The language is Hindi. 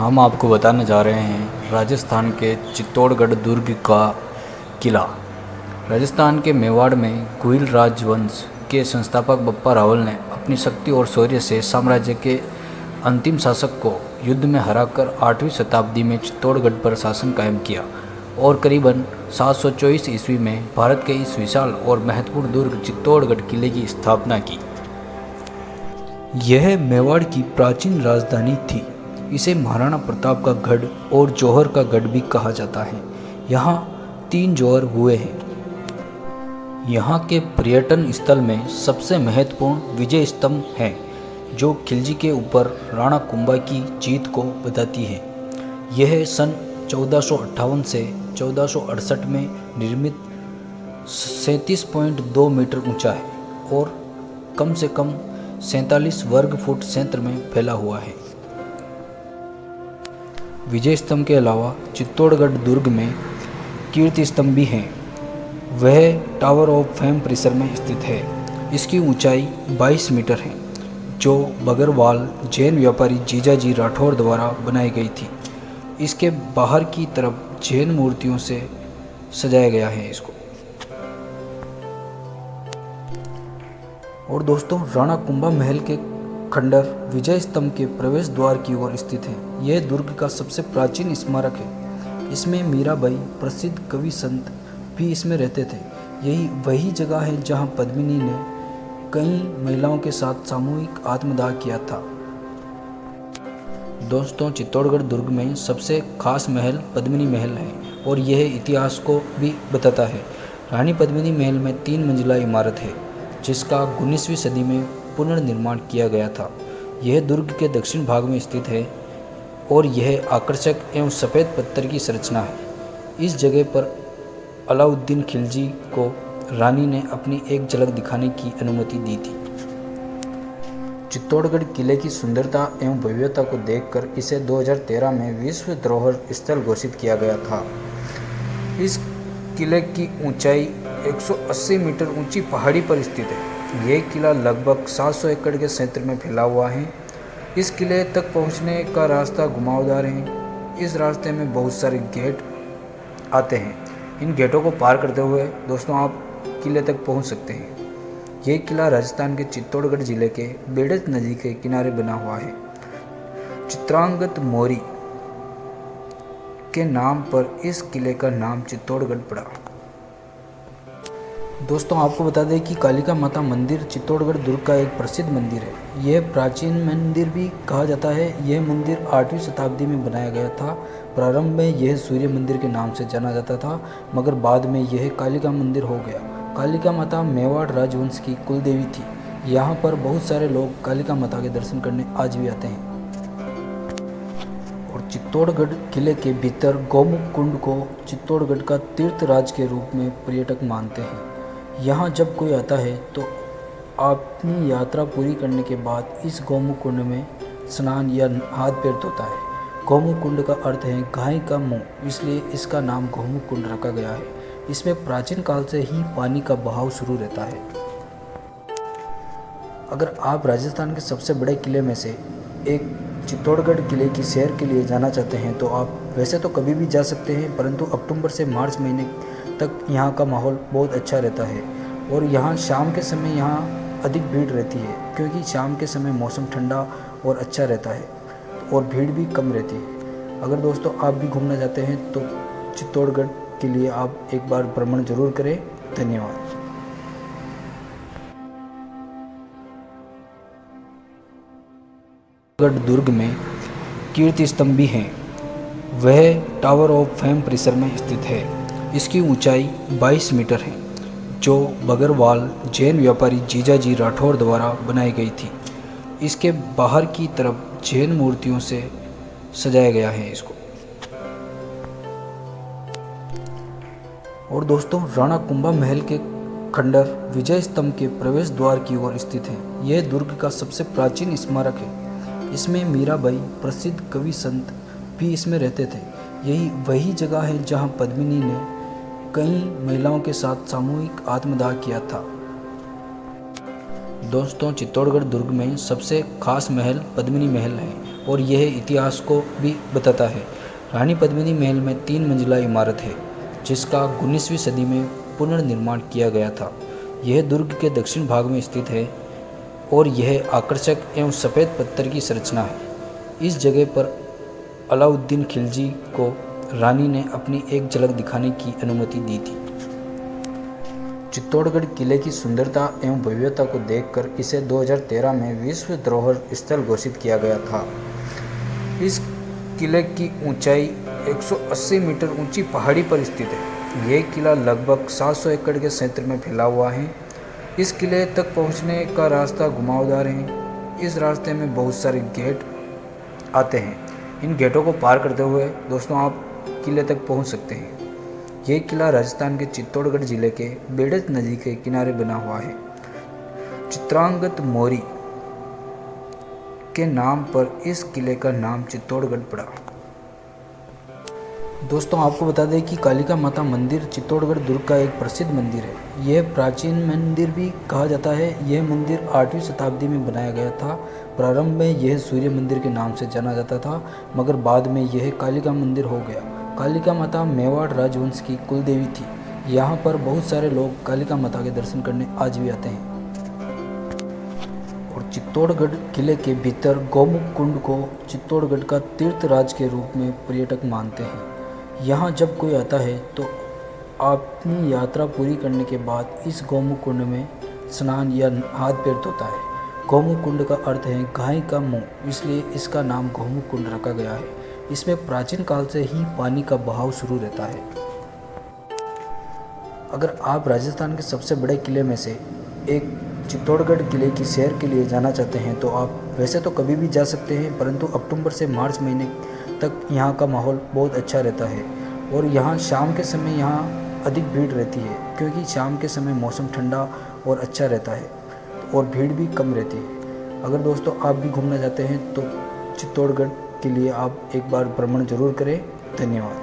हम आपको बताने जा रहे हैं राजस्थान के चित्तौड़गढ़ दुर्ग का किला। राजस्थान के मेवाड़ में कुहिल राजवंश के संस्थापक बप्पा रावल ने अपनी शक्ति और शौर्य से साम्राज्य के अंतिम शासक को युद्ध में हराकर 8वीं शताब्दी में चित्तौड़गढ़ पर शासन कायम किया और करीबन 724 ईस्वी में भारत के इस विशाल और महत्वपूर्ण दुर्ग चित्तौड़गढ़ किले की स्थापना की। यह मेवाड़ की प्राचीन राजधानी थी। इसे महाराणा प्रताप का गढ़ और जौहर का गढ़ भी कहा जाता है। यहाँ 3 जौहर हुए हैं। यहाँ के पर्यटन स्थल में सबसे महत्वपूर्ण विजय स्तंभ है, जो खिलजी के ऊपर राणा कुंभा की जीत को बताती है। यह सन 1458 से 1468 में निर्मित 37.2 मीटर ऊंचा है और कम से कम 47 वर्ग फुट क्षेत्र में फैला हुआ है। विजय स्तंभ के अलावा चित्तौड़गढ़ दुर्ग में कीर्ति स्तंभ भी हैं। वह टावर ऑफ फेम परिसर में स्थित है। इसकी ऊंचाई 22 मीटर है, जो बगरवाल जैन व्यापारी जीजाजी राठौर द्वारा बनाई गई थी। इसके बाहर की तरफ जैन मूर्तियों से सजाया गया है इसको। और दोस्तों, राणा कुंभा महल के खंडर विजय स्तंभ के प्रवेश द्वार की ओर स्थित है। यह दुर्ग का सबसे प्राचीन स्मारक है। इसमें मीराबाई प्रसिद्ध कवि संत भी इसमें रहते थे। यही वही जगह है जहां पद्मिनी ने कई महिलाओं के साथ सामूहिक आत्मदाह किया था। दोस्तों, चित्तौड़गढ़ दुर्ग में सबसे खास महल पद्मिनी महल है और यह इतिहास को भी बताता है। रानी पद्मिनी महल में 3 मंजिला इमारत है, जिसका 19वीं सदी में पुनर्निर्माण किया गया था। यह दुर्ग के दक्षिण भाग में स्थित है और यह आकर्षक एवं सफ़ेद पत्थर की संरचना है। इस जगह पर अलाउद्दीन खिलजी को रानी ने अपनी एक झलक दिखाने की अनुमति दी थी। चित्तौड़गढ़ किले की सुंदरता एवं भव्यता को देखकर इसे 2013 में विश्व धरोहर स्थल घोषित किया गया था। इस किले की ऊंचाई 180 मीटर ऊंची पहाड़ी पर स्थित है। यह किला लगभग 700 एकड़ के क्षेत्र में फैला हुआ है। इस किले तक पहुंचने का रास्ता घुमावदार है। इस रास्ते में बहुत सारे गेट आते हैं। इन गेटों को पार करते हुए दोस्तों आप किले तक पहुंच सकते हैं। यह किला राजस्थान के चित्तौड़गढ़ जिले के बेड़ज नदी के किनारे बना हुआ है। चित्रांगद मौर्य के नाम पर इस किले का नाम चित्तौड़गढ़ पड़ा। दोस्तों, आपको बता दें कि कालिका माता मंदिर चित्तौड़गढ़ दुर्ग का एक प्रसिद्ध मंदिर है। यह प्राचीन मंदिर भी कहा जाता है। यह मंदिर 8वीं शताब्दी में बनाया गया था। प्रारंभ में यह सूर्य मंदिर के नाम से जाना जाता था, मगर बाद में यह कालिका मंदिर हो गया। कालिका माता मेवाड़ राजवंश की कुलदेवी थी। यहाँ पर बहुत सारे लोग कालिका माता के दर्शन करने आज भी आते हैं। और चित्तौड़गढ़ किले के भीतर गौमुख कुंड को चित्तौड़गढ़ का तीर्थ राज के रूप में पर्यटक मानते हैं। यहाँ जब कोई आता है तो अपनी यात्रा पूरी करने के बाद इस गौमुख कुंड में स्नान या हाथ पैर धोता है। गौमुख कुंड का अर्थ है गाय का मुंह, इसलिए इसका नाम गौमुख कुंड रखा गया है। इसमें प्राचीन काल से ही पानी का बहाव शुरू रहता है। अगर आप राजस्थान के सबसे बड़े किले में से एक चित्तौड़गढ़ किले की सैर के लिए जाना चाहते हैं तो आप वैसे तो कभी भी जा सकते हैं, परंतु अक्टूबर से मार्च महीने तक यहाँ का माहौल बहुत अच्छा रहता है। और यहाँ शाम के समय यहाँ अधिक भीड़ रहती है, क्योंकि शाम के समय मौसम ठंडा और अच्छा रहता है और भीड़ भी कम रहती है। अगर दोस्तों आप भी घूमना चाहते हैं तो चित्तौड़गढ़ के लिए आप एक बार भ्रमण जरूर करें। धन्यवाद। दुर्ग में कीर्ति स्तंभ भी हैं। वह टावर ऑफ फेम परिसर में स्थित है। इसकी ऊंचाई 22 मीटर है, जो बगरवाल जैन व्यापारी जीजाजी राठौर द्वारा बनाई गई थी। इसके बाहर की तरफ जैन मूर्तियों से सजाया गया है इसको। और दोस्तों, राणा कुंभा महल के खंडर विजय स्तंभ के प्रवेश द्वार की ओर स्थित है। यह दुर्ग का सबसे प्राचीन स्मारक है। इसमें मीराबाई प्रसिद्ध कवि संत भी इसमें रहते थे। यही वही जगह है जहां पद्मिनी ने कई महिलाओं के साथ सामूहिक आत्मदाह किया था। दोस्तों, चित्तौड़गढ़ दुर्ग में सबसे खास महल पद्मिनी महल है और यह इतिहास को भी बताता है। रानी पद्मिनी महल में 3 मंजिला इमारत है जिसका 19वीं सदी में पुनर्निर्माण किया गया था। यह दुर्ग के दक्षिण भाग में स्थित है और यह आकर्षक एवं सफ़ेद पत्थर की संरचना है। इस जगह पर अलाउद्दीन खिलजी को रानी ने अपनी एक झलक दिखाने की अनुमति दी थी। चित्तौड़गढ़ किले की सुंदरता एवं भव्यता को देखकर इसे 2013 में विश्व धरोहर स्थल घोषित किया गया था। इस किले की ऊंचाई 180 मीटर ऊंची पहाड़ी पर स्थित है। यह किला लगभग 700 एकड़ के क्षेत्र में फैला हुआ है। इस किले तक पहुंचने का रास्ता घुमावदार है। इस रास्ते में बहुत सारे गेट आते हैं। इन गेटों को पार करते हुए दोस्तों आप किले तक पहुंच सकते हैं। यह किला राजस्थान के चित्तौड़गढ़ जिले के बेड़ज नदी के किनारे बना हुआ है। चित्रांगद मौर्य के नाम पर इस किले का नाम चित्तौड़गढ़ पड़ा। दोस्तों आपको बता दें कि कालिका माता मंदिर चित्तौड़गढ़ दुर्ग का एक प्रसिद्ध मंदिर है। यह प्राचीन मंदिर भी कहा जाता है। यह मंदिर 8वीं शताब्दी में बनाया गया था। प्रारंभ में यह सूर्य मंदिर के नाम से जाना जाता था, मगर बाद में यह कालिका मंदिर हो गया। कालिका माता मेवाड़ राजवंश की कुलदेवी थी। यहाँ पर बहुत सारे लोग कालिका माता के दर्शन करने आज भी आते हैं। और चित्तौड़गढ़ किले के भीतर गौमुख कुंड को चित्तौड़गढ़ का तीर्थराज के रूप में पर्यटक मानते हैं। यहाँ जब कोई आता है तो अपनी यात्रा पूरी करने के बाद इस गौमुख कुंड में स्नान या हाथ पैर धोता है। गौमुख कुंड का अर्थ है गाय का मुंह, इसलिए इसका नाम गौमुख कुंड रखा गया है। इसमें प्राचीन काल से ही पानी का बहाव शुरू रहता है। अगर आप राजस्थान के सबसे बड़े किले में से एक चित्तौड़गढ़ किले की सैर के लिए जाना चाहते हैं तो आप वैसे तो कभी भी जा सकते हैं, परंतु अक्टूबर से मार्च महीने तक यहाँ का माहौल बहुत अच्छा रहता है। और यहाँ शाम के समय यहाँ अधिक भीड़ रहती है, क्योंकि शाम के समय मौसम ठंडा और अच्छा रहता है और भीड़ भी कम रहती है। अगर दोस्तों आप भी घूमना चाहते हैं तो चित्तौड़गढ़ के लिए आप एक बार भ्रमण जरूर करें। धन्यवाद।